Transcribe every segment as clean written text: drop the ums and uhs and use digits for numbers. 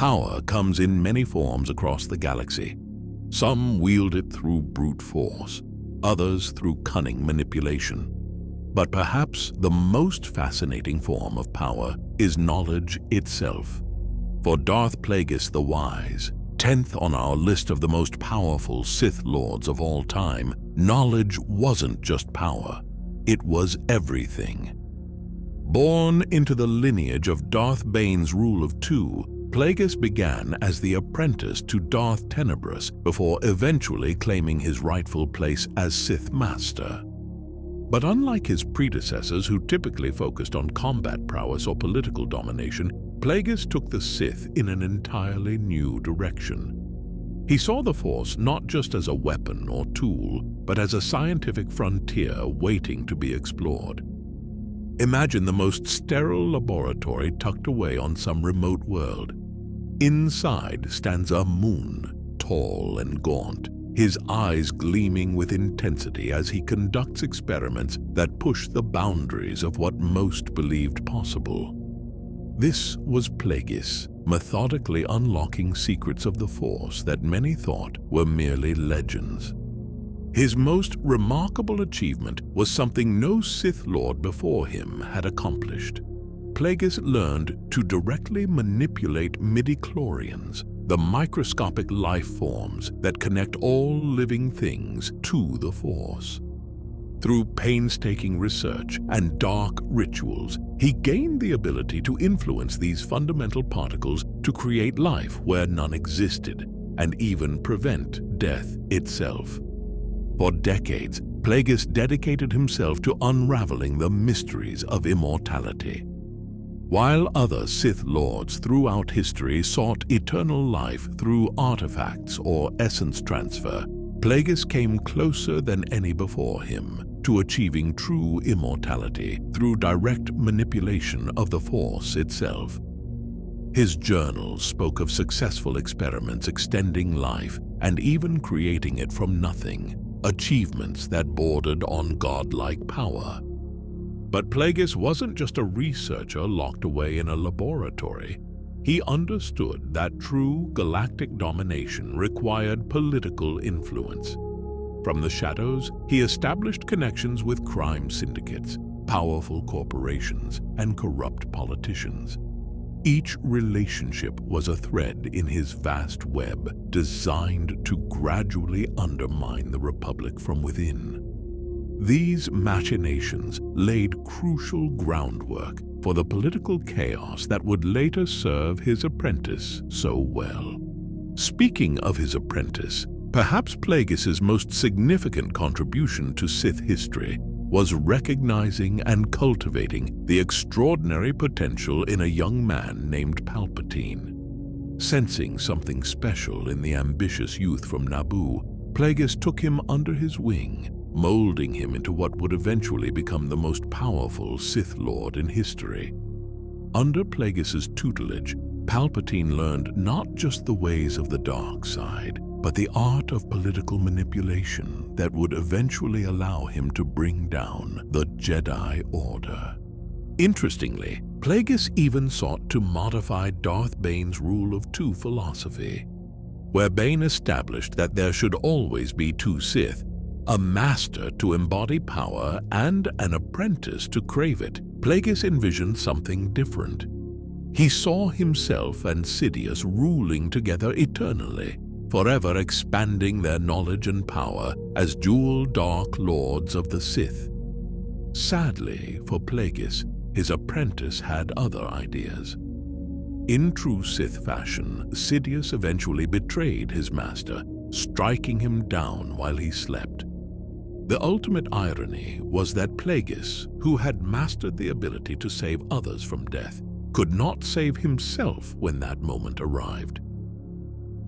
Power comes in many forms across the galaxy. Some wield it through brute force, others through cunning manipulation. But perhaps the most fascinating form of power is knowledge itself. For Darth Plagueis the Wise, 10th on our list of the most powerful Sith Lords of all time, knowledge wasn't just power, it was everything. Born into the lineage of Darth Bane's rule of two, Plagueis began as the apprentice to Darth Tenebrous before eventually claiming his rightful place as Sith Master. But unlike his predecessors who typically focused on combat prowess or political domination, Plagueis took the Sith in an entirely new direction. He saw the Force not just as a weapon or tool, but as a scientific frontier waiting to be explored. Imagine the most sterile laboratory tucked away on some remote world. Inside stands a moon, tall and gaunt, his eyes gleaming with intensity as he conducts experiments that push the boundaries of what most believed possible. This was Plagueis, methodically unlocking secrets of the Force that many thought were merely legends. His most remarkable achievement was something no Sith Lord before him had accomplished. Plagueis learned to directly manipulate midichlorians, the microscopic life forms that connect all living things to the Force. Through painstaking research and dark rituals, he gained the ability to influence these fundamental particles to create life where none existed, and even prevent death itself. For decades, Plagueis dedicated himself to unraveling the mysteries of immortality. While other Sith Lords throughout history sought eternal life through artifacts or essence transfer, Plagueis came closer than any before him to achieving true immortality through direct manipulation of the Force itself. His journals spoke of successful experiments extending life and even creating it from nothing, achievements that bordered on godlike power. But Plagueis wasn't just a researcher locked away in a laboratory. He understood that true galactic domination required political influence. From the shadows, he established connections with crime syndicates, powerful corporations, and corrupt politicians. Each relationship was a thread in his vast web designed to gradually undermine the Republic from within. These machinations laid crucial groundwork for the political chaos that would later serve his apprentice so well. Speaking of his apprentice, perhaps Plagueis's most significant contribution to Sith history was recognizing and cultivating the extraordinary potential in a young man named Palpatine. Sensing something special in the ambitious youth from Naboo, Plagueis took him under his wing, molding him into what would eventually become the most powerful Sith Lord in history. Under Plagueis's tutelage, Palpatine learned not just the ways of the dark side, but the art of political manipulation that would eventually allow him to bring down the Jedi Order. Interestingly, Plagueis even sought to modify Darth Bane's rule of two philosophy, where Bane established that there should always be two Sith, a master to embody power and an apprentice to crave it. Plagueis envisioned something different. He saw himself and Sidious ruling together eternally, forever expanding their knowledge and power as dual Dark Lords of the Sith. Sadly for Plagueis, his apprentice had other ideas. In true Sith fashion, Sidious eventually betrayed his master, striking him down while he slept. The ultimate irony was that Plagueis, who had mastered the ability to save others from death, could not save himself when that moment arrived.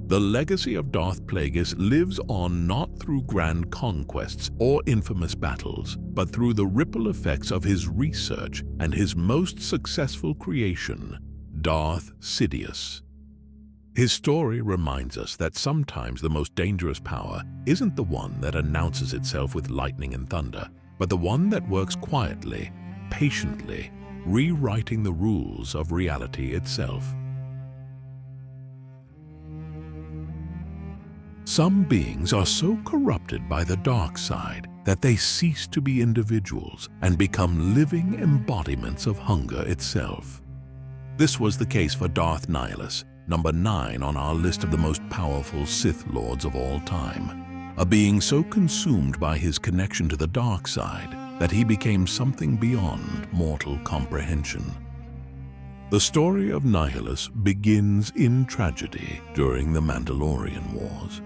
The legacy of Darth Plagueis lives on not through grand conquests or infamous battles, but through the ripple effects of his research and his most successful creation, Darth Sidious. His story reminds us that sometimes the most dangerous power isn't the one that announces itself with lightning and thunder, but the one that works quietly, patiently, rewriting the rules of reality itself. Some beings are so corrupted by the dark side that they cease to be individuals and become living embodiments of hunger itself. This was the case for Darth Nihilus, number 9 on our list of the most powerful Sith Lords of all time. A being so consumed by his connection to the dark side that he became something beyond mortal comprehension. The story of Nihilus begins in tragedy during the Mandalorian Wars.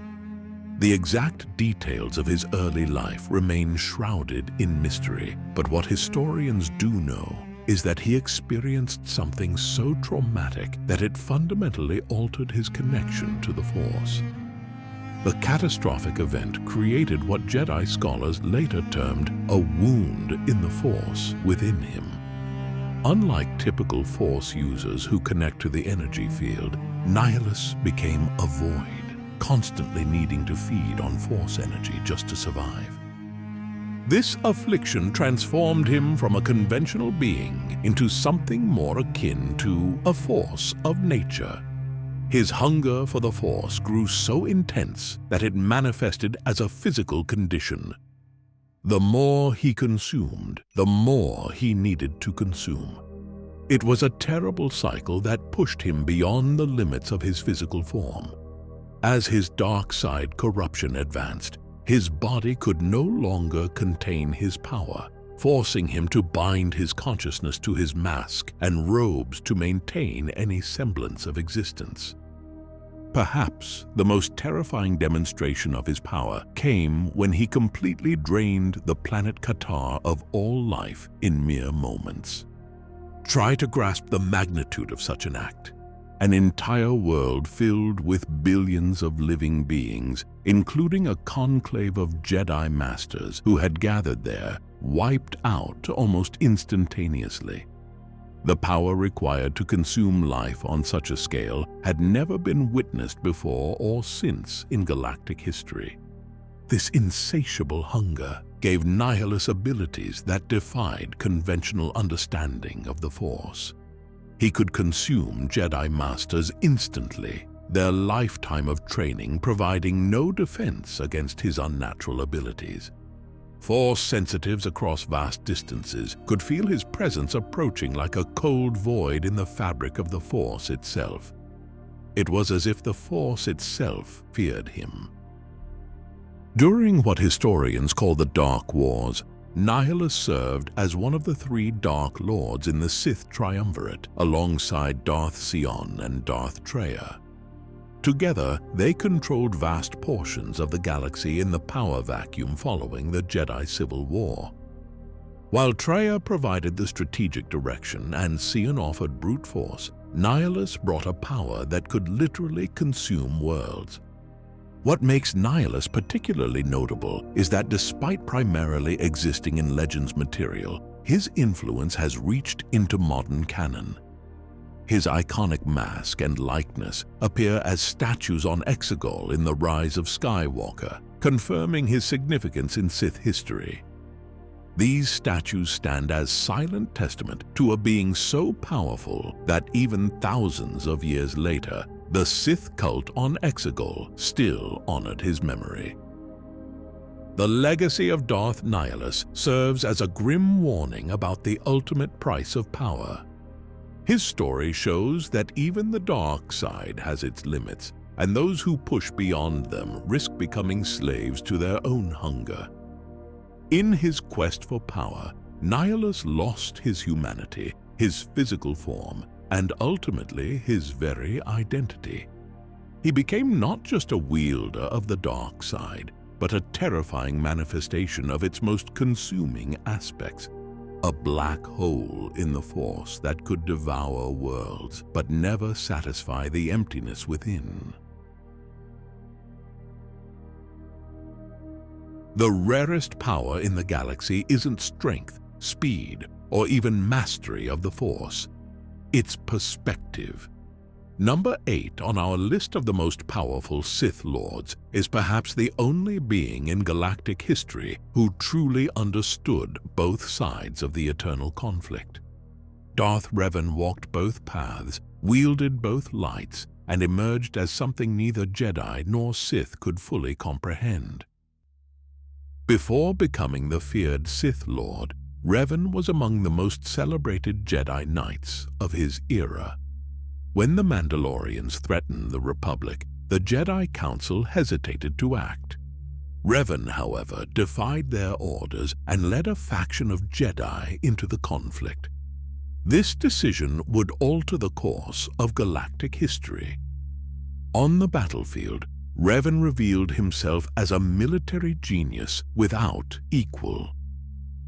The exact details of his early life remain shrouded in mystery, but what historians do know is that he experienced something so traumatic that it fundamentally altered his connection to the Force. The catastrophic event created what Jedi scholars later termed a wound in the Force within him. Unlike typical Force users who connect to the energy field, Nihilus became a void, constantly needing to feed on Force energy just to survive. This affliction transformed him from a conventional being into something more akin to a force of nature. His hunger for the Force grew so intense that it manifested as a physical condition. The more he consumed, the more he needed to consume. It was a terrible cycle that pushed him beyond the limits of his physical form. As his dark side corruption advanced, his body could no longer contain his power, forcing him to bind his consciousness to his mask and robes to maintain any semblance of existence. Perhaps the most terrifying demonstration of his power came when he completely drained the planet Qatar of all life in mere moments. Try to grasp the magnitude of such an act. An entire world filled with billions of living beings, including a conclave of Jedi Masters who had gathered there, wiped out almost instantaneously. The power required to consume life on such a scale had never been witnessed before or since in galactic history. This insatiable hunger gave Nihilus abilities that defied conventional understanding of the Force. He could consume Jedi Masters instantly, their lifetime of training providing no defense against his unnatural abilities. Force sensitives across vast distances could feel his presence approaching like a cold void in the fabric of the Force itself. It was as if the Force itself feared him. During what historians call the Dark Wars, Nihilus served as one of the 3 Dark Lords in the Sith Triumvirate, alongside Darth Sion and Darth Traya. Together, they controlled vast portions of the galaxy in the power vacuum following the Jedi Civil War. While Traya provided the strategic direction and Sion offered brute force, Nihilus brought a power that could literally consume worlds. What makes Nihilus particularly notable is that despite primarily existing in Legends material, his influence has reached into modern canon. His iconic mask and likeness appear as statues on Exegol in The Rise of Skywalker, confirming his significance in Sith history. These statues stand as silent testament to a being so powerful that even thousands of years later, the Sith cult on Exegol still honored his memory. The legacy of Darth Nihilus serves as a grim warning about the ultimate price of power. His story shows that even the dark side has its limits, and those who push beyond them risk becoming slaves to their own hunger. In his quest for power, Nihilus lost his humanity, his physical form, and ultimately his very identity. He became not just a wielder of the dark side, but a terrifying manifestation of its most consuming aspects. A black hole in the Force that could devour worlds, but never satisfy the emptiness within. The rarest power in the galaxy isn't strength, speed, or even mastery of the Force. It's perspective. Number 8 on our list of the most powerful Sith Lords is perhaps the only being in galactic history who truly understood both sides of the eternal conflict. Darth Revan walked both paths, wielded both lights, and emerged as something neither Jedi nor Sith could fully comprehend. Before becoming the feared Sith Lord, Revan was among the most celebrated Jedi Knights of his era. When the Mandalorians threatened the Republic, the Jedi Council hesitated to act. Revan, however, defied their orders and led a faction of Jedi into the conflict. This decision would alter the course of galactic history. On the battlefield, Revan revealed himself as a military genius without equal.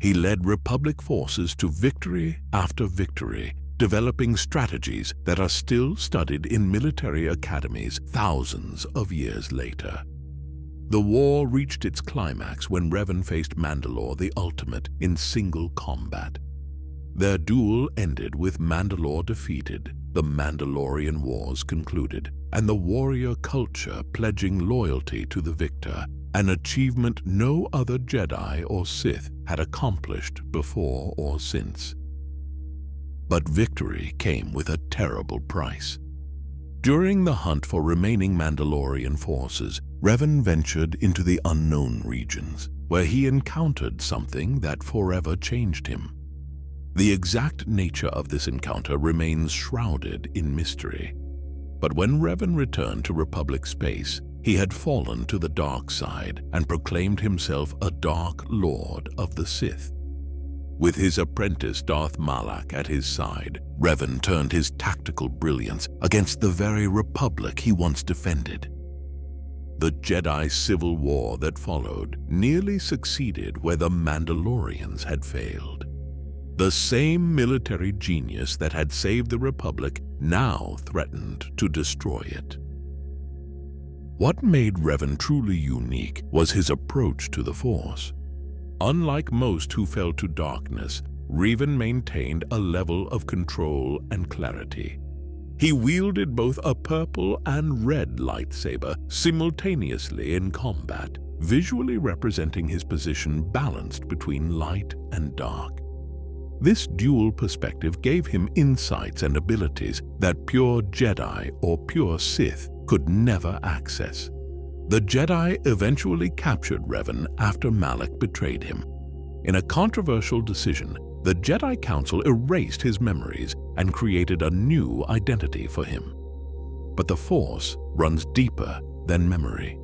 He led Republic forces to victory after victory, developing strategies that are still studied in military academies thousands of years later. The war reached its climax when Revan faced Mandalore the Ultimate in single combat. Their duel ended with Mandalore defeated, the Mandalorian Wars concluded, and the warrior culture pledging loyalty to the victor, an achievement no other Jedi or Sith had accomplished before or since. But victory came with a terrible price. During the hunt for remaining Mandalorian forces, Revan ventured into the unknown regions, where he encountered something that forever changed him. The exact nature of this encounter remains shrouded in mystery. But when Revan returned to Republic space, he had fallen to the dark side and proclaimed himself a Dark Lord of the Sith. With his apprentice Darth Malak at his side, Revan turned his tactical brilliance against the very Republic he once defended. The Jedi civil war that followed nearly succeeded where the Mandalorians had failed. The same military genius that had saved the Republic now threatened to destroy it. What made Revan truly unique was his approach to the Force. Unlike most who fell to darkness, Revan maintained a level of control and clarity. He wielded both a purple and red lightsaber simultaneously in combat, visually representing his position balanced between light and dark. This dual perspective gave him insights and abilities that pure Jedi or pure Sith could never access. The Jedi eventually captured Revan after Malak betrayed him. In a controversial decision, the Jedi Council erased his memories and created a new identity for him. But the Force runs deeper than memory.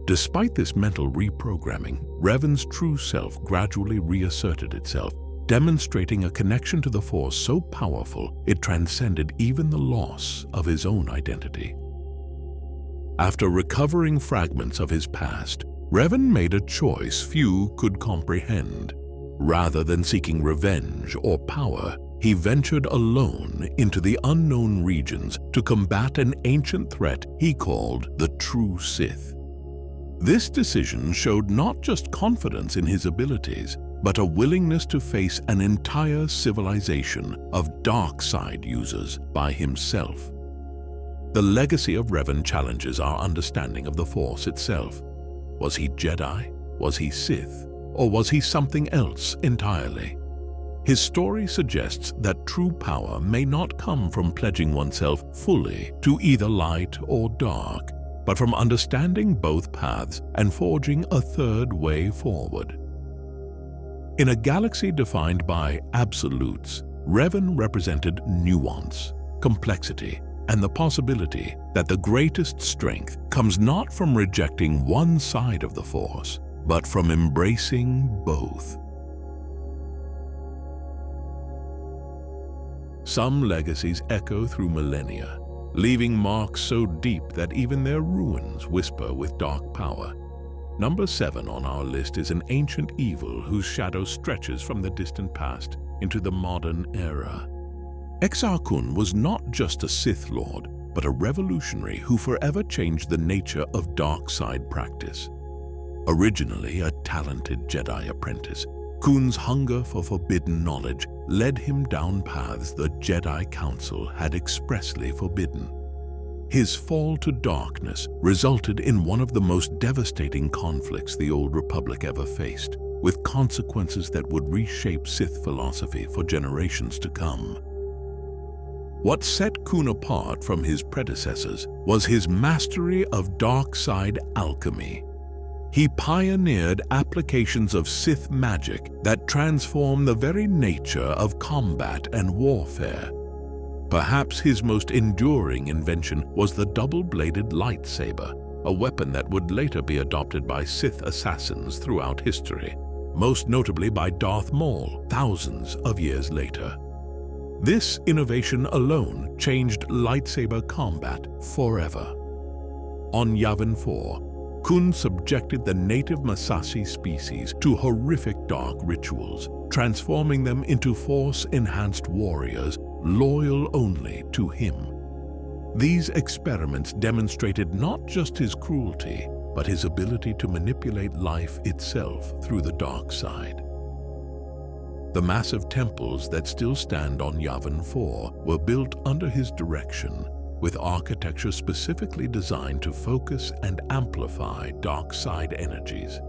Despite this mental reprogramming, Revan's true self gradually reasserted itself, demonstrating a connection to the Force so powerful it transcended even the loss of his own identity. After recovering fragments of his past, Revan made a choice few could comprehend. Rather than seeking revenge or power, he ventured alone into the unknown regions to combat an ancient threat he called the True Sith. This decision showed not just confidence in his abilities, but a willingness to face an entire civilization of dark side users by himself. The legacy of Revan challenges our understanding of the Force itself. Was he Jedi? Was he Sith? Or was he something else entirely? His story suggests that true power may not come from pledging oneself fully to either light or dark, but from understanding both paths and forging a third way forward. In a galaxy defined by absolutes, Revan represented nuance, complexity, and the possibility that the greatest strength comes not from rejecting one side of the Force, but from embracing both. Some legacies echo through millennia, leaving marks so deep that even their ruins whisper with dark power. Number 7 on our list is an ancient evil whose shadow stretches from the distant past into the modern era. Exar Kun was not just a Sith Lord, but a revolutionary who forever changed the nature of dark side practice. Originally a talented Jedi apprentice, Kun's hunger for forbidden knowledge led him down paths the Jedi Council had expressly forbidden. His fall to darkness resulted in one of the most devastating conflicts the Old Republic ever faced, with consequences that would reshape Sith philosophy for generations to come. What set Kun apart from his predecessors was his mastery of dark side alchemy. He pioneered applications of Sith magic that transform the very nature of combat and warfare. Perhaps his most enduring invention was the double-bladed lightsaber, a weapon that would later be adopted by Sith assassins throughout history, most notably by Darth Maul thousands of years later. This innovation alone changed lightsaber combat forever. On Yavin 4, Kun subjected the native Masashi species to horrific dark rituals, transforming them into Force-enhanced warriors loyal only to him. These experiments demonstrated not just his cruelty, but his ability to manipulate life itself through the dark side. The massive temples that still stand on Yavin 4 were built under his direction, with architecture specifically designed to focus and amplify dark side energies.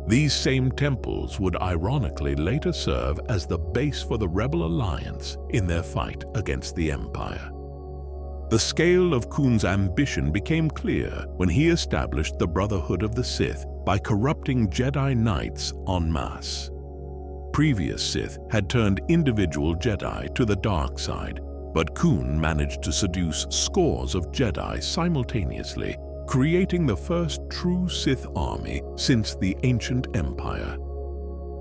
These same temples would ironically later serve as the base for the Rebel Alliance in their fight against the Empire. The scale of Kun's ambition became clear when he established the Brotherhood of the Sith by corrupting Jedi Knights en masse. Previous Sith had turned individual Jedi to the dark side, but Kun managed to seduce scores of Jedi simultaneously, creating the first true Sith army since the ancient Empire.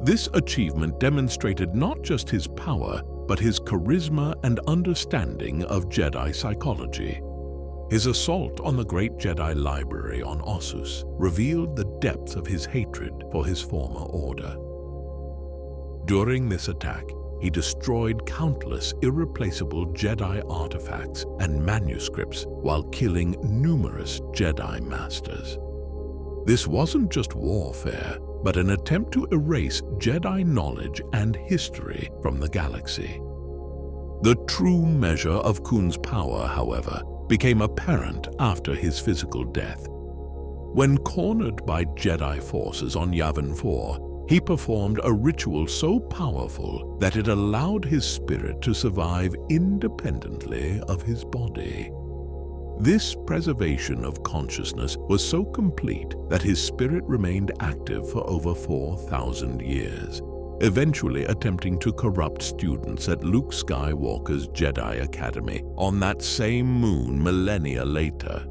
This achievement demonstrated not just his power, but his charisma and understanding of Jedi psychology. His assault on the great Jedi library on Ossus revealed the depths of his hatred for his former order. During this attack, he destroyed countless irreplaceable Jedi artifacts and manuscripts while killing numerous Jedi Masters. This wasn't just warfare, but an attempt to erase Jedi knowledge and history from the galaxy. The true measure of Kun's power, however, became apparent after his physical death. When cornered by Jedi forces on Yavin 4, he performed a ritual so powerful that it allowed his spirit to survive independently of his body. This preservation of consciousness was so complete that his spirit remained active for over 4,000 years, eventually attempting to corrupt students at Luke Skywalker's Jedi Academy on that same moon millennia later.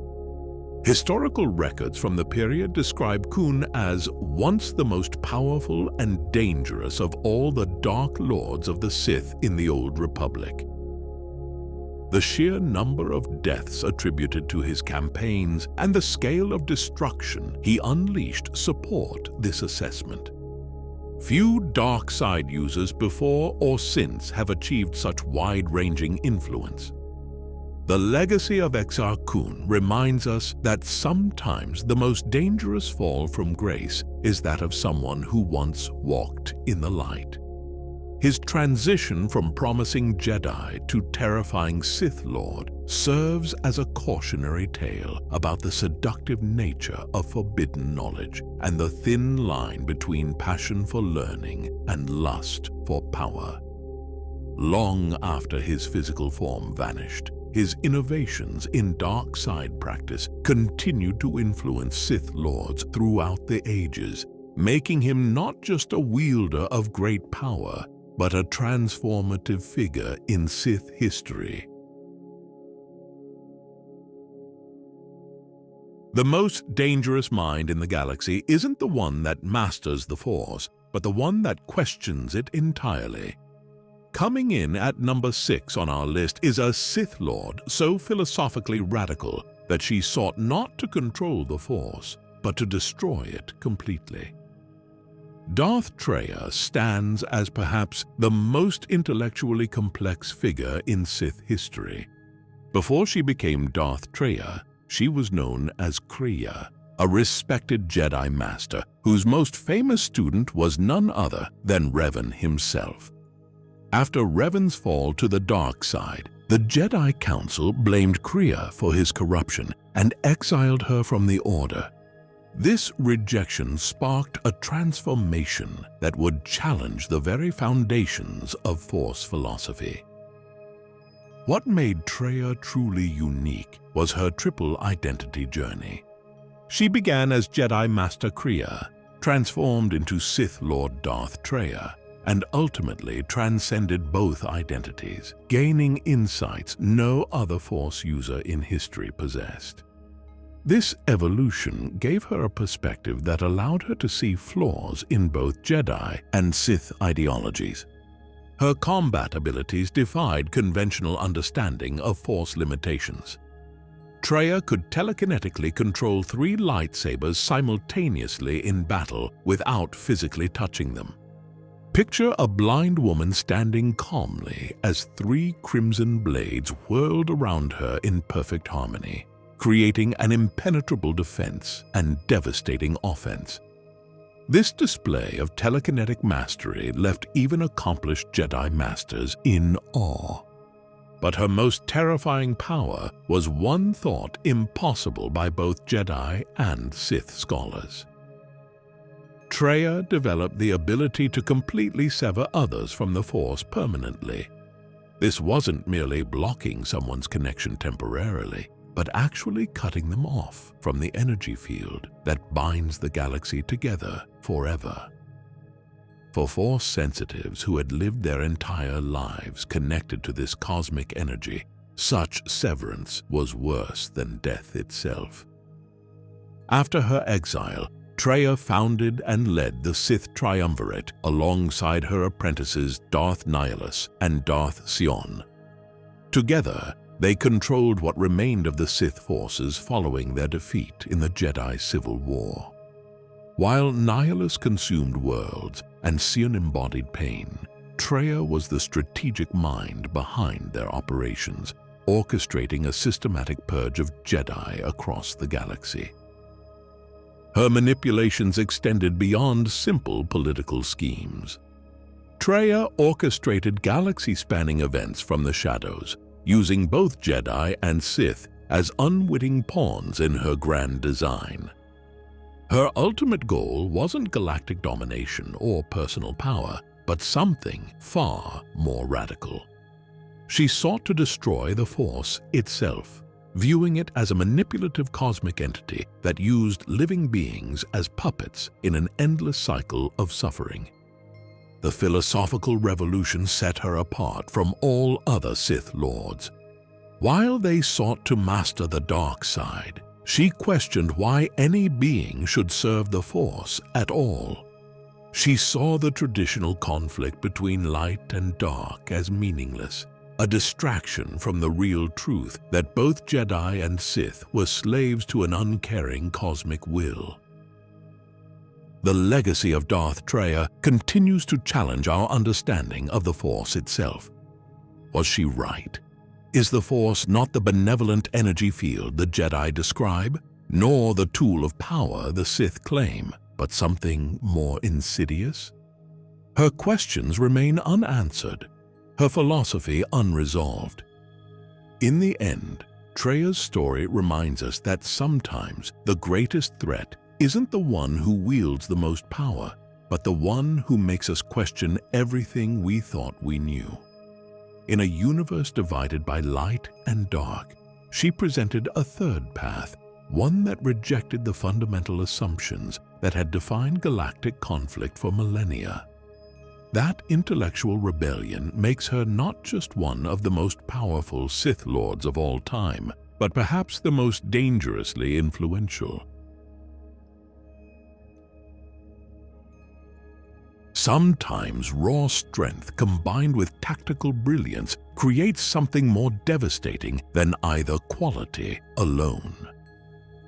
Historical records from the period describe Kun as once the most powerful and dangerous of all the Dark Lords of the Sith in the Old Republic. The sheer number of deaths attributed to his campaigns and the scale of destruction he unleashed support this assessment. Few dark side users before or since have achieved such wide-ranging influence. The legacy of Exar Kun reminds us that sometimes the most dangerous fall from grace is that of someone who once walked in the light. His transition from promising Jedi to terrifying Sith Lord serves as a cautionary tale about the seductive nature of forbidden knowledge and the thin line between passion for learning and lust for power. Long after his physical form vanished, his innovations in dark side practice continued to influence Sith Lords throughout the ages, making him not just a wielder of great power, but a transformative figure in Sith history. The most dangerous mind in the galaxy isn't the one that masters the Force, but the one that questions it entirely. Coming in at number 6 on our list is a Sith Lord so philosophically radical that she sought not to control the Force, but to destroy it completely. Darth Traya stands as perhaps the most intellectually complex figure in Sith history. Before she became Darth Traya, she was known as Kreia, a respected Jedi Master whose most famous student was none other than Revan himself. After Revan's fall to the dark side, the Jedi Council blamed Kreia for his corruption and exiled her from the Order. This rejection sparked a transformation that would challenge the very foundations of Force philosophy. What made Traya truly unique was her triple identity journey. She began as Jedi Master Kriya, transformed into Sith Lord Darth Traya, and ultimately transcended both identities, gaining insights no other Force user in history possessed. This evolution gave her a perspective that allowed her to see flaws in both Jedi and Sith ideologies. Her combat abilities defied conventional understanding of Force limitations. Traya could telekinetically control 3 lightsabers simultaneously in battle without physically touching them. Picture a blind woman standing calmly as 3 crimson blades whirled around her in perfect harmony, creating an impenetrable defense and devastating offense. This display of telekinetic mastery left even accomplished Jedi Masters in awe. But her most terrifying power was one thought impossible by both Jedi and Sith scholars. Traya developed the ability to completely sever others from the Force permanently. This wasn't merely blocking someone's connection temporarily, but actually cutting them off from the energy field that binds the galaxy together forever. For Force sensitives who had lived their entire lives connected to this cosmic energy, such severance was worse than death itself. After her exile, Traya founded and led the Sith Triumvirate alongside her apprentices Darth Nihilus and Darth Sion. Together, they controlled what remained of the Sith forces following their defeat in the Jedi Civil War. While Nihilus consumed worlds and Sion embodied pain, Traya was the strategic mind behind their operations, orchestrating a systematic purge of Jedi across the galaxy. Her manipulations extended beyond simple political schemes. Traya orchestrated galaxy-spanning events from the shadows, using both Jedi and Sith as unwitting pawns in her grand design. Her ultimate goal wasn't galactic domination or personal power, but something far more radical. She sought to destroy the Force itself, viewing it as a manipulative cosmic entity that used living beings as puppets in an endless cycle of suffering. The philosophical revolution set her apart from all other Sith lords. While they sought to master the dark side, she questioned why any being should serve the Force at all. She saw the traditional conflict between light and dark as meaningless, a distraction from the real truth that both Jedi and Sith were slaves to an uncaring cosmic will. The legacy of Darth Traya continues to challenge our understanding of the Force itself. Was she right? Is the Force not the benevolent energy field the Jedi describe, nor the tool of power the Sith claim, but something more insidious? Her questions remain unanswered, her philosophy unresolved. In the end, Traya's story reminds us that sometimes the greatest threat isn't the one who wields the most power, but the one who makes us question everything we thought we knew. In a universe divided by light and dark, she presented a third path, one that rejected the fundamental assumptions that had defined galactic conflict for millennia. That intellectual rebellion makes her not just one of the most powerful Sith Lords of all time, but perhaps the most dangerously influential. Sometimes raw strength combined with tactical brilliance creates something more devastating than either quality alone.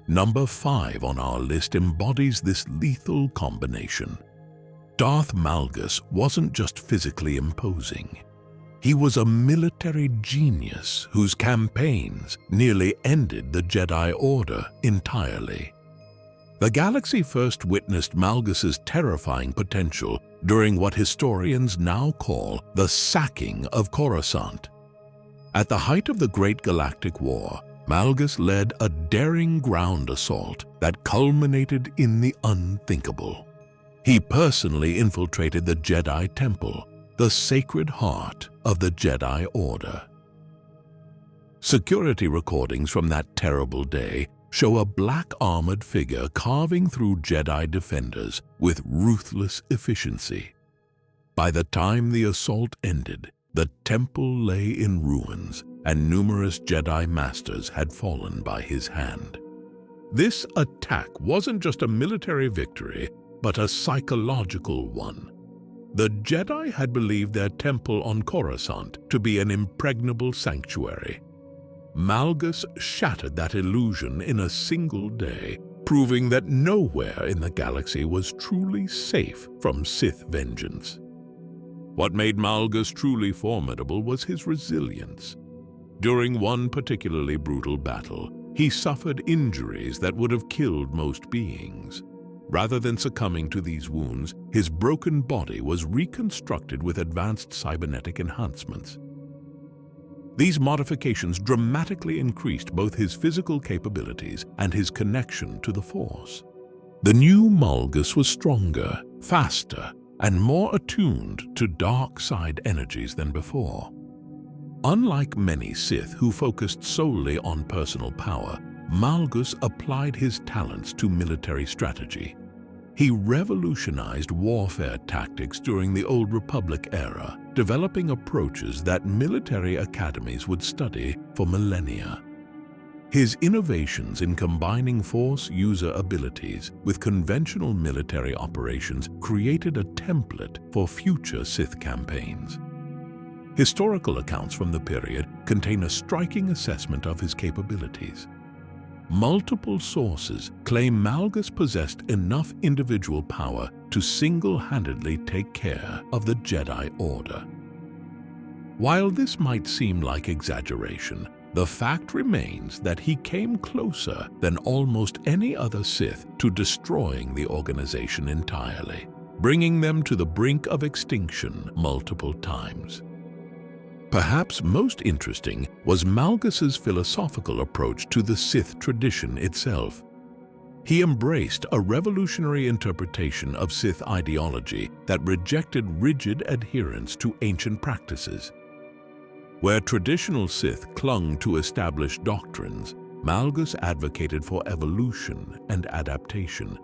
Number 5 on our list embodies this lethal combination. Darth Malgus wasn't just physically imposing. He was a military genius whose campaigns nearly ended the Jedi Order entirely. The galaxy first witnessed Malgus's terrifying potential during what historians now call the sacking of Coruscant. At the height of the Great Galactic War, Malgus led a daring ground assault that culminated in the unthinkable. He personally infiltrated the Jedi Temple, the sacred heart of the Jedi Order. Security recordings from that terrible day show a black-armored figure carving through Jedi defenders with ruthless efficiency. By the time the assault ended, the temple lay in ruins, and numerous Jedi masters had fallen by his hand. This attack wasn't just a military victory, but a psychological one. The Jedi had believed their temple on Coruscant to be an impregnable sanctuary. Malgus shattered that illusion in a single day, proving that nowhere in the galaxy was truly safe from Sith vengeance. What made Malgus truly formidable was his resilience. During one particularly brutal battle, he suffered injuries that would have killed most beings. Rather than succumbing to these wounds, his broken body was reconstructed with advanced cybernetic enhancements. These modifications dramatically increased both his physical capabilities and his connection to the Force. The new Malgus was stronger, faster, and more attuned to dark side energies than before. Unlike many Sith who focused solely on personal power, Malgus applied his talents to military strategy. He revolutionized warfare tactics during the Old Republic era, developing approaches that military academies would study for millennia. His innovations in combining Force user abilities with conventional military operations created a template for future Sith campaigns. Historical accounts from the period contain a striking assessment of his capabilities. Multiple sources claim Malgus possessed enough individual power to single-handedly take care of the Jedi Order. While this might seem like exaggeration, the fact remains that he came closer than almost any other Sith to destroying the organization entirely, bringing them to the brink of extinction multiple times. Perhaps most interesting was Malgus's philosophical approach to the Sith tradition itself. He embraced a revolutionary interpretation of Sith ideology that rejected rigid adherence to ancient practices. Where traditional Sith clung to established doctrines, Malgus advocated for evolution and adaptation.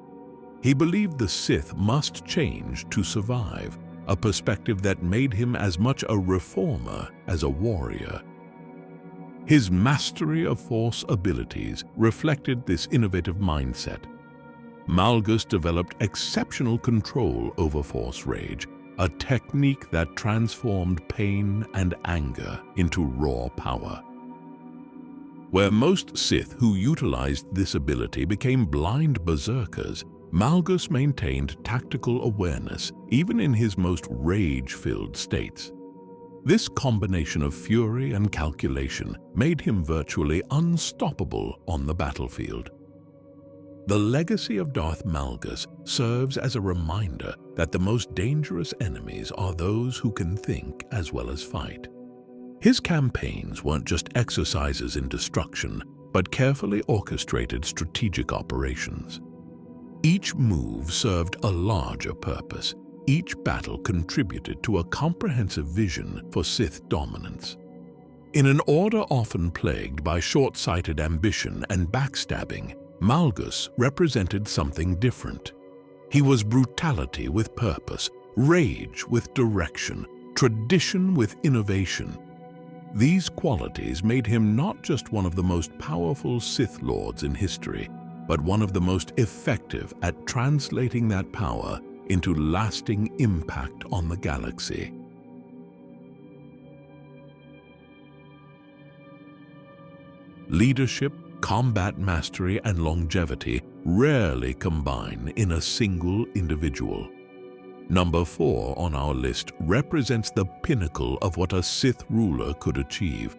He believed the Sith must change to survive, a perspective that made him as much a reformer as a warrior. His mastery of Force abilities reflected this innovative mindset. Malgus developed exceptional control over Force rage, a technique that transformed pain and anger into raw power. Where most Sith who utilized this ability became blind berserkers, Malgus maintained tactical awareness even in his most rage-filled states. This combination of fury and calculation made him virtually unstoppable on the battlefield. The legacy of Darth Malgus serves as a reminder that the most dangerous enemies are those who can think as well as fight. His campaigns weren't just exercises in destruction, but carefully orchestrated strategic operations. Each move served a larger purpose. Each battle contributed to a comprehensive vision for Sith dominance. In an order often plagued by short-sighted ambition and backstabbing, Malgus represented something different. He was brutality with purpose, rage with direction, tradition with innovation. These qualities made him not just one of the most powerful Sith Lords in history, but one of the most effective at translating that power into lasting impact on the galaxy. Leadership, combat mastery, and longevity rarely combine in a single individual. Number 4 on our list represents the pinnacle of what a Sith ruler could achieve.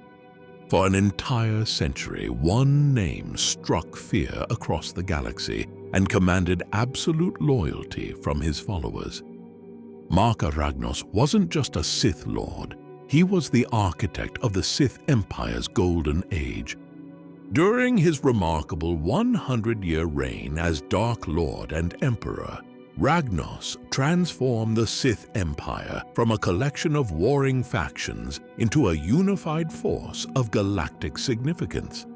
For an entire century, one name struck fear across the galaxy and commanded absolute loyalty from his followers. Marka Ragnos wasn't just a Sith Lord, he was the architect of the Sith Empire's golden age. During his remarkable 100-year reign as Dark Lord and Emperor, Ragnos transformed the Sith Empire from a collection of warring factions into a unified force of galactic significance.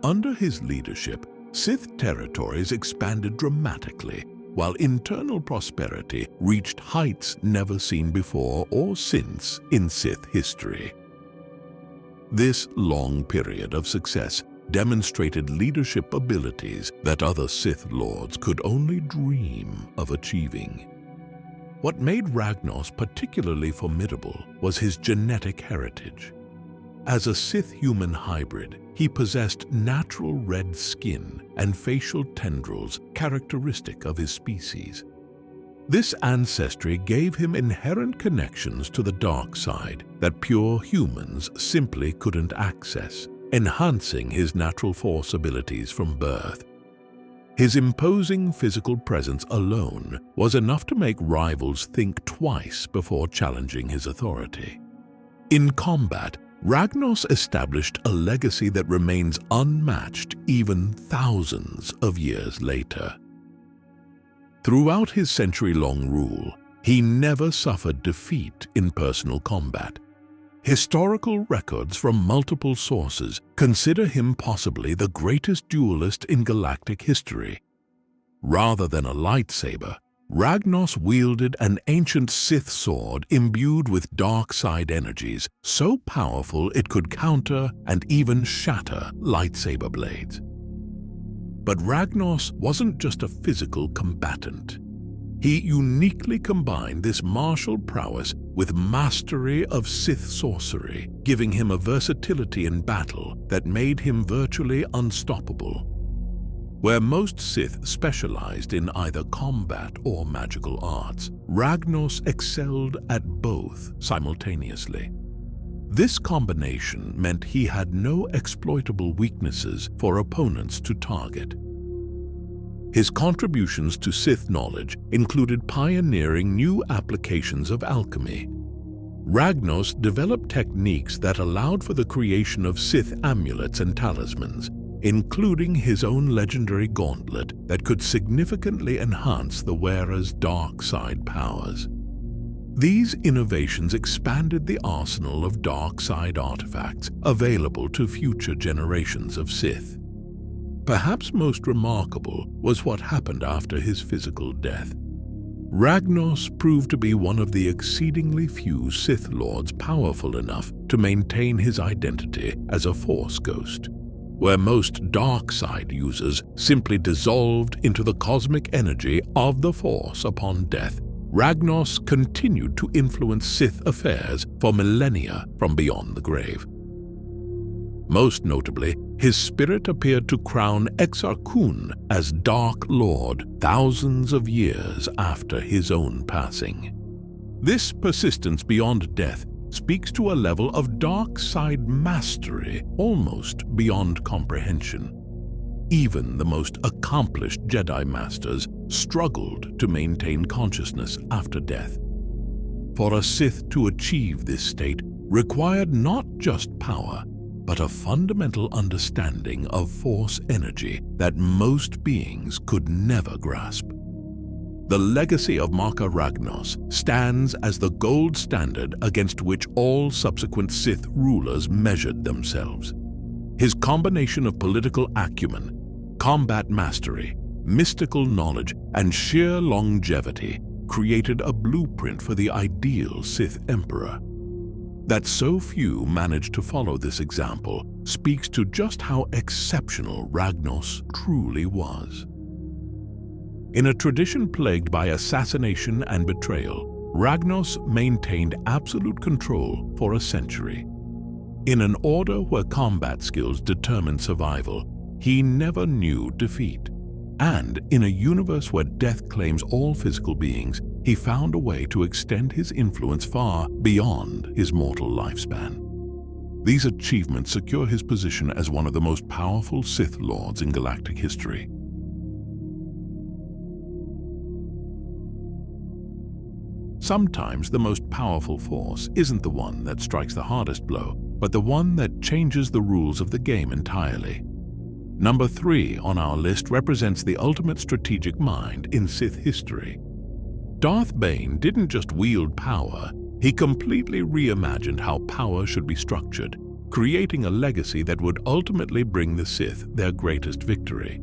Under his leadership, Sith territories expanded dramatically, while internal prosperity reached heights never seen before or since in Sith history. This long period of success demonstrated leadership abilities that other Sith Lords could only dream of achieving. What made Ragnos particularly formidable was his genetic heritage. As a Sith-human hybrid, he possessed natural red skin and facial tendrils characteristic of his species. This ancestry gave him inherent connections to the dark side that pure humans simply couldn't access, enhancing his natural force abilities from birth. His imposing physical presence alone was enough to make rivals think twice before challenging his authority. In combat, Ragnos established a legacy that remains unmatched even thousands of years later. Throughout his century-long rule, he never suffered defeat in personal combat. Historical records from multiple sources consider him possibly the greatest duelist in galactic history. Rather than a lightsaber, Ragnos wielded an ancient Sith sword imbued with dark side energies so powerful it could counter and even shatter lightsaber blades. But Ragnos wasn't just a physical combatant. He uniquely combined this martial prowess with mastery of Sith sorcery, giving him a versatility in battle that made him virtually unstoppable. Where most Sith specialized in either combat or magical arts, Ragnos excelled at both simultaneously. This combination meant he had no exploitable weaknesses for opponents to target. His contributions to Sith knowledge included pioneering new applications of alchemy. Ragnos developed techniques that allowed for the creation of Sith amulets and talismans, including his own legendary gauntlet that could significantly enhance the wearer's dark side powers. These innovations expanded the arsenal of dark side artifacts available to future generations of Sith. Perhaps most remarkable was what happened after his physical death. Ragnos proved to be one of the exceedingly few Sith Lords powerful enough to maintain his identity as a Force ghost. Where most dark side users simply dissolved into the cosmic energy of the Force upon death, Ragnos continued to influence Sith affairs for millennia from beyond the grave. Most notably, his spirit appeared to crown Exar Kun as Dark Lord thousands of years after his own passing. This persistence beyond death speaks to a level of dark side mastery almost beyond comprehension. Even the most accomplished Jedi Masters struggled to maintain consciousness after death. For a Sith to achieve this state required not just power, but a fundamental understanding of Force energy that most beings could never grasp. The legacy of Marka Ragnos stands as the gold standard against which all subsequent Sith rulers measured themselves. His combination of political acumen, combat mastery, mystical knowledge, and sheer longevity created a blueprint for the ideal Sith Emperor. That so few managed to follow this example speaks to just how exceptional Ragnos truly was. In a tradition plagued by assassination and betrayal, Ragnos maintained absolute control for a century. In an order where combat skills determined survival, he never knew defeat. And in a universe where death claims all physical beings, he found a way to extend his influence far beyond his mortal lifespan. These achievements secure his position as one of the most powerful Sith Lords in galactic history. Sometimes the most powerful force isn't the one that strikes the hardest blow, but the one that changes the rules of the game entirely. Number 3 on our list represents the ultimate strategic mind in Sith history, Darth Bane didn't just wield power, he completely reimagined how power should be structured, creating a legacy that would ultimately bring the Sith their greatest victory.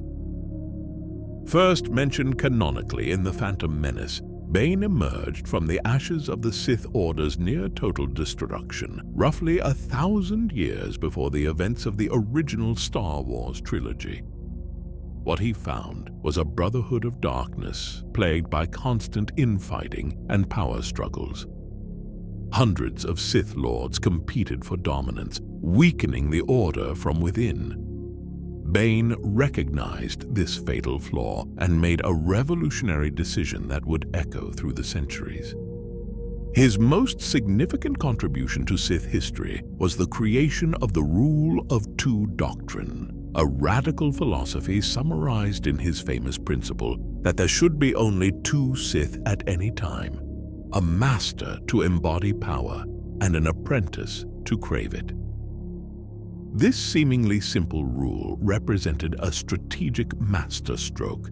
First mentioned canonically in The Phantom Menace, Bane emerged from the ashes of the Sith Order's near-total destruction, roughly 1,000 years before the events of the original Star Wars trilogy. What he found was a brotherhood of darkness, plagued by constant infighting and power struggles. Hundreds of Sith Lords competed for dominance, weakening the Order from within. Bane recognized this fatal flaw and made a revolutionary decision that would echo through the centuries. His most significant contribution to Sith history was the creation of the Rule of Two doctrine, a radical philosophy summarized in his famous principle that there should be only two Sith at any time, a master to embody power and an apprentice to crave it. This seemingly simple rule represented a strategic masterstroke.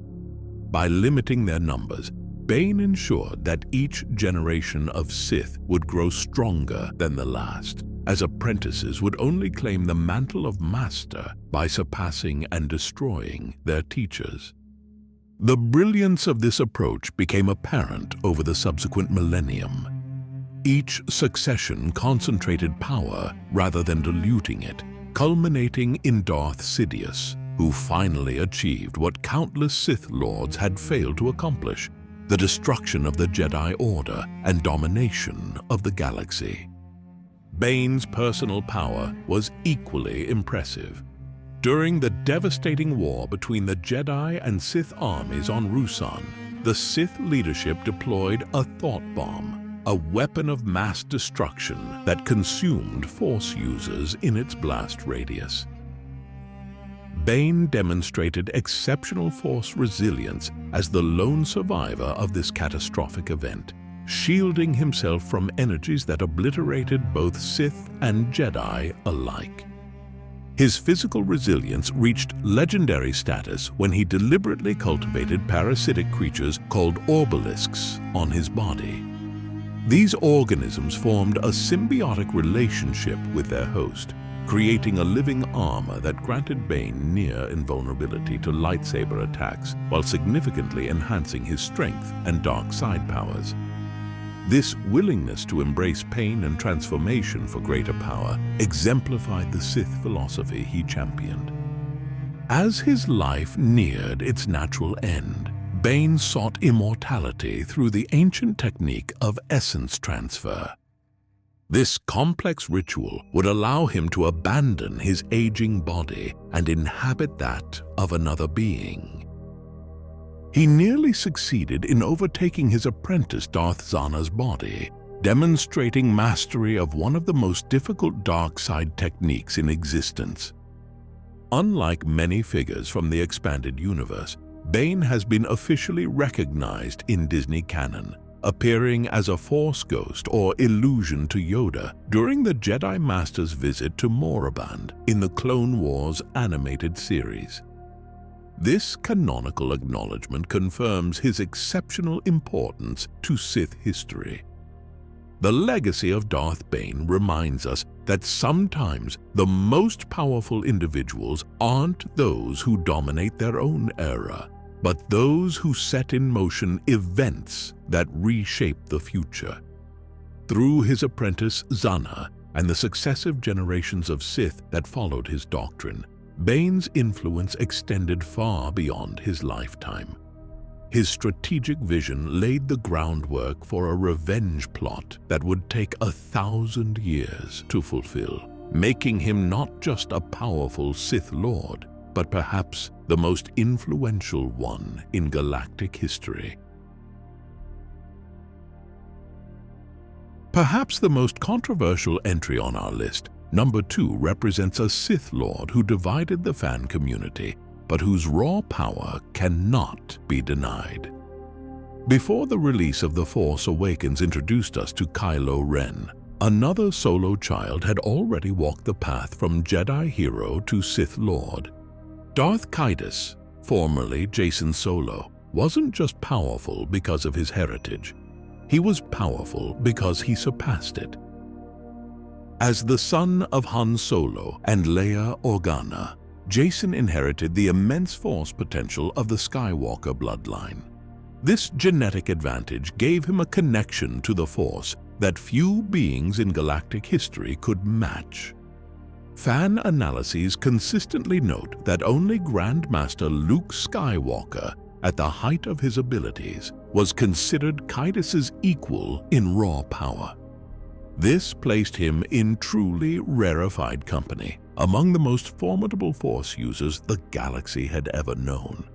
By limiting their numbers, Bane ensured that each generation of Sith would grow stronger than the last, as apprentices would only claim the mantle of master by surpassing and destroying their teachers. The brilliance of this approach became apparent over the subsequent millennium. Each succession concentrated power rather than diluting it, culminating in Darth Sidious, who finally achieved what countless Sith Lords had failed to accomplish: the destruction of the Jedi Order and domination of the galaxy. Bane's personal power was equally impressive. During the devastating war between the Jedi and Sith armies on Ruusan, the Sith leadership deployed a thought bomb, a weapon of mass destruction that consumed Force users in its blast radius. Bane demonstrated exceptional Force resilience as the lone survivor of this catastrophic event, shielding himself from energies that obliterated both Sith and Jedi alike. His physical resilience reached legendary status when he deliberately cultivated parasitic creatures called obelisks on his body. These organisms formed a symbiotic relationship with their host, creating a living armor that granted Bane near invulnerability to lightsaber attacks while significantly enhancing his strength and dark side powers. This willingness to embrace pain and transformation for greater power exemplified the Sith philosophy he championed. As his life neared its natural end, Bane sought immortality through the ancient technique of essence transfer. This complex ritual would allow him to abandon his aging body and inhabit that of another being. He nearly succeeded in overtaking his apprentice Darth Zana's body, demonstrating mastery of one of the most difficult dark side techniques in existence. Unlike many figures from the expanded universe, Bane has been officially recognized in Disney canon, appearing as a Force ghost or illusion to Yoda during the Jedi Master's visit to Moraband in the Clone Wars animated series. This canonical acknowledgement confirms his exceptional importance to Sith history. The legacy of Darth Bane reminds us that sometimes the most powerful individuals aren't those who dominate their own era, but those who set in motion events that reshape the future. Through his apprentice Zana and the successive generations of Sith that followed his doctrine, Bane's influence extended far beyond his lifetime. His strategic vision laid the groundwork for a revenge plot that would take 1,000 years to fulfill, making him not just a powerful Sith Lord, but perhaps the most influential one in galactic history. Perhaps the most controversial entry on our list, number 2, represents a Sith Lord who divided the fan community, but whose raw power cannot be denied. Before the release of The Force Awakens introduced us to Kylo Ren, another solo child had already walked the path from Jedi hero to Sith Lord. Darth Caedus, formerly Jacen Solo, wasn't just powerful because of his heritage. He was powerful because he surpassed it. As the son of Han Solo and Leia Organa, Jacen inherited the immense force potential of the Skywalker bloodline. This genetic advantage gave him a connection to the Force that few beings in galactic history could match. Fan analyses consistently note that only Grandmaster Luke Skywalker, at the height of his abilities, was considered Kaidos' equal in raw power. This placed him in truly rarefied company, among the most formidable Force users the galaxy had ever known.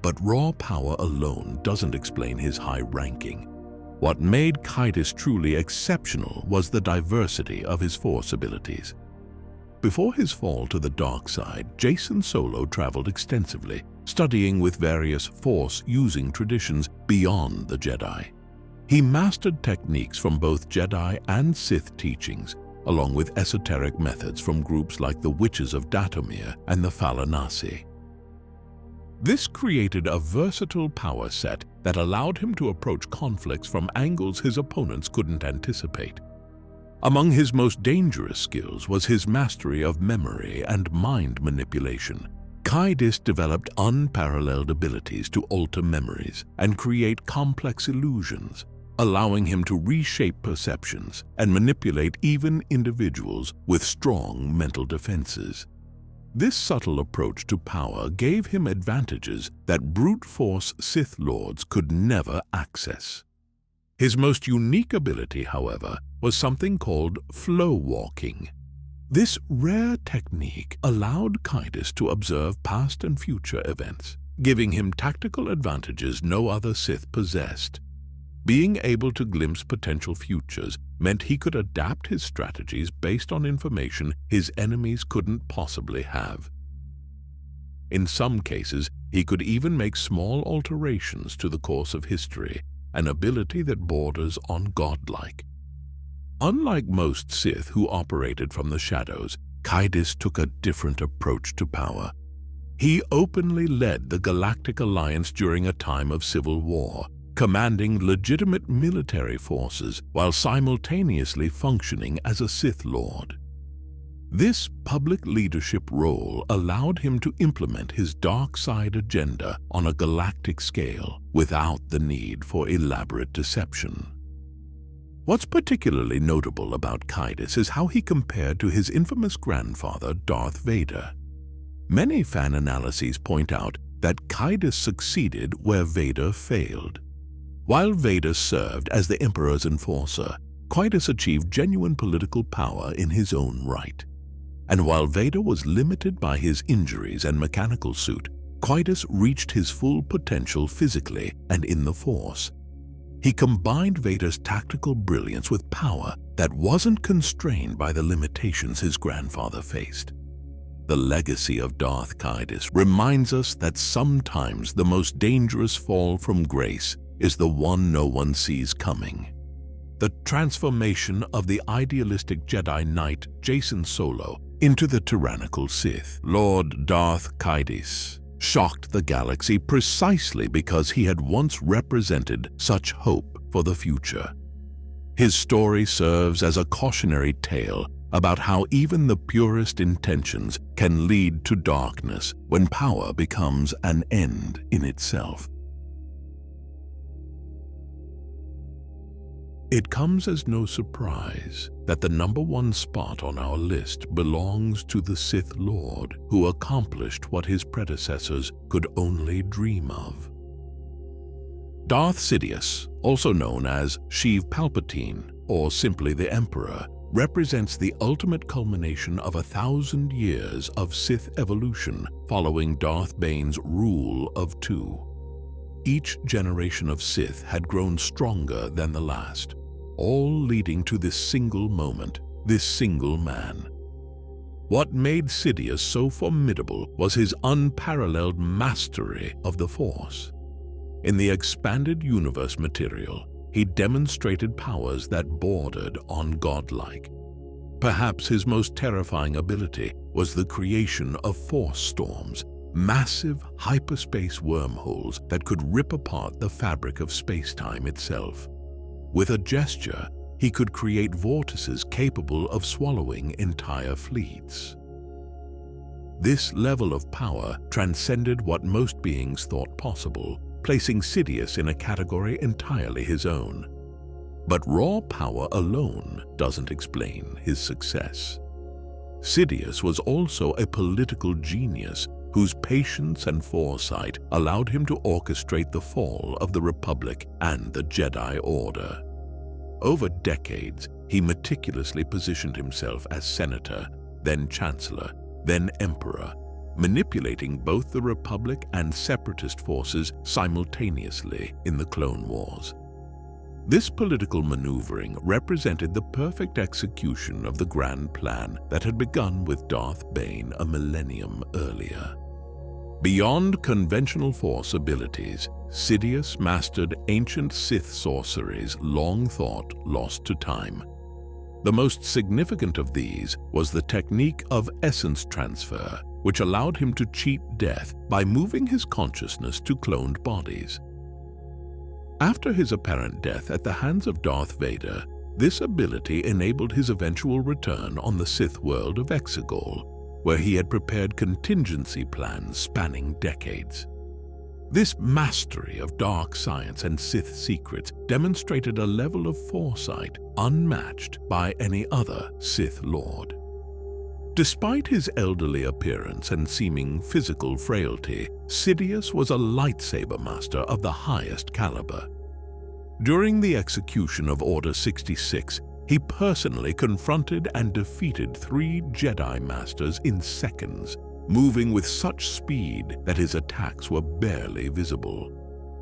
But raw power alone doesn't explain his high ranking. What made Kaidos truly exceptional was the diversity of his Force abilities. Before his fall to the dark side, Jacen Solo traveled extensively, studying with various Force-using traditions beyond the Jedi. He mastered techniques from both Jedi and Sith teachings, along with esoteric methods from groups like the Witches of Datomir and the Falanasi. This created a versatile power set that allowed him to approach conflicts from angles his opponents couldn't anticipate. Among his most dangerous skills was his mastery of memory and mind manipulation. Kaidos developed unparalleled abilities to alter memories and create complex illusions, allowing him to reshape perceptions and manipulate even individuals with strong mental defenses. This subtle approach to power gave him advantages that brute force Sith Lords could never access. His most unique ability, however, was something called flow walking. This rare technique allowed Kaidos to observe past and future events, giving him tactical advantages no other Sith possessed. Being able to glimpse potential futures meant he could adapt his strategies based on information his enemies couldn't possibly have. In some cases, he could even make small alterations to the course of history, an ability that borders on godlike. Unlike most Sith who operated from the shadows, Kaidos took a different approach to power. He openly led the Galactic Alliance during a time of civil war, commanding legitimate military forces while simultaneously functioning as a Sith Lord. This public leadership role allowed him to implement his dark side agenda on a galactic scale without the need for elaborate deception. What's particularly notable about Kaidos is how he compared to his infamous grandfather, Darth Vader. Many fan analyses point out that Kaidos succeeded where Vader failed. While Vader served as the Emperor's enforcer, Kaidos achieved genuine political power in his own right. And while Vader was limited by his injuries and mechanical suit, Kaidos reached his full potential physically and in the Force. He combined Vader's tactical brilliance with power that wasn't constrained by the limitations his grandfather faced. The legacy of Darth Kaidos reminds us that sometimes the most dangerous fall from grace is the one no one sees coming. The transformation of the idealistic Jedi Knight Jacen Solo into the tyrannical Sith Lord Darth Kaidos shocked the galaxy precisely because he had once represented such hope for the future. His story serves as a cautionary tale about how even the purest intentions can lead to darkness when power becomes an end in itself. It comes as no surprise that the #1 spot on our list belongs to the Sith Lord who accomplished what his predecessors could only dream of. Darth Sidious, also known as Sheev Palpatine or simply the Emperor, represents the ultimate culmination of 1,000 years of Sith evolution following Darth Bane's rule of 2. Each generation of Sith had grown stronger than the last, all leading to this single moment, this single man. What made Sidious so formidable was his unparalleled mastery of the Force. In the expanded universe material, he demonstrated powers that bordered on godlike. Perhaps his most terrifying ability was the creation of Force storms, massive hyperspace wormholes that could rip apart the fabric of space-time itself. With a gesture, he could create vortices capable of swallowing entire fleets. This level of power transcended what most beings thought possible, placing Sidious in a category entirely his own. But raw power alone doesn't explain his success. Sidious was also a political genius whose patience and foresight allowed him to orchestrate the fall of the Republic and the Jedi Order. Over decades, he meticulously positioned himself as Senator, then Chancellor, then Emperor, manipulating both the Republic and Separatist forces simultaneously in the Clone Wars. This political maneuvering represented the perfect execution of the grand plan that had begun with Darth Bane a millennium earlier. Beyond conventional Force abilities, Sidious mastered ancient Sith sorceries long thought lost to time. The most significant of these was the technique of essence transfer, which allowed him to cheat death by moving his consciousness to cloned bodies. After his apparent death at the hands of Darth Vader, this ability enabled his eventual return on the Sith world of Exegol, where he had prepared contingency plans spanning decades. This mastery of dark science and Sith secrets demonstrated a level of foresight unmatched by any other Sith Lord. Despite his elderly appearance and seeming physical frailty, Sidious was a lightsaber master of the highest caliber. During the execution of Order 66, he personally confronted and defeated 3 Jedi Masters in seconds, moving with such speed that his attacks were barely visible.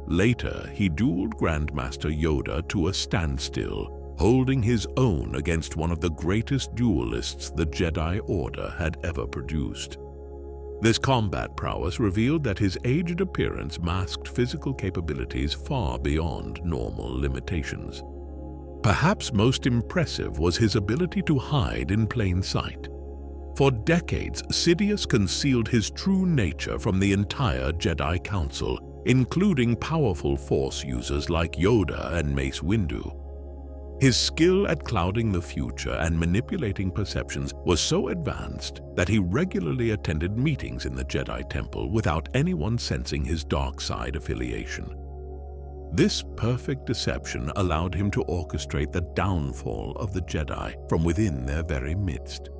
Later, he dueled Grandmaster Yoda to a standstill, holding his own against one of the greatest duelists the Jedi Order had ever produced. This combat prowess revealed that his aged appearance masked physical capabilities far beyond normal limitations. Perhaps most impressive was his ability to hide in plain sight. For decades, Sidious concealed his true nature from the entire Jedi Council, including powerful Force users like Yoda and Mace Windu. His skill at clouding the future and manipulating perceptions was so advanced that he regularly attended meetings in the Jedi Temple without anyone sensing his dark side affiliation. This perfect deception allowed him to orchestrate the downfall of the Jedi from within their very midst.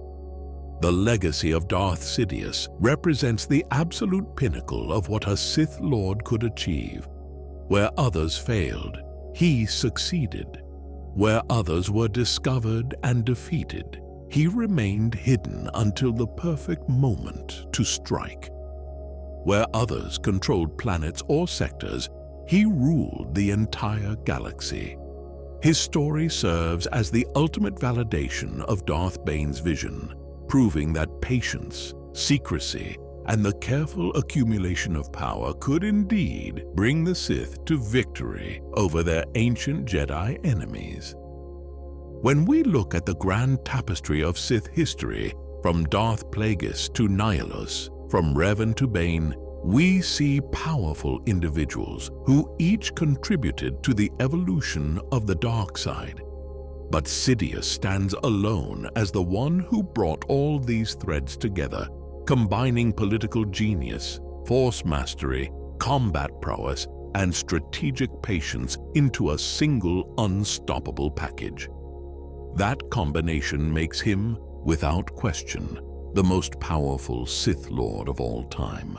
The legacy of Darth Sidious represents the absolute pinnacle of what a Sith Lord could achieve. Where others failed, he succeeded. Where others were discovered and defeated, he remained hidden until the perfect moment to strike. Where others controlled planets or sectors, he ruled the entire galaxy. His story serves as the ultimate validation of Darth Bane's vision, proving that patience, secrecy, and the careful accumulation of power could indeed bring the Sith to victory over their ancient Jedi enemies. When we look at the grand tapestry of Sith history, from Darth Plagueis to Nihilus, from Revan to Bane, we see powerful individuals who each contributed to the evolution of the dark side. But Sidious stands alone as the one who brought all these threads together, combining political genius, Force mastery, combat prowess, and strategic patience into a single unstoppable package. That combination makes him, without question, the most powerful Sith Lord of all time.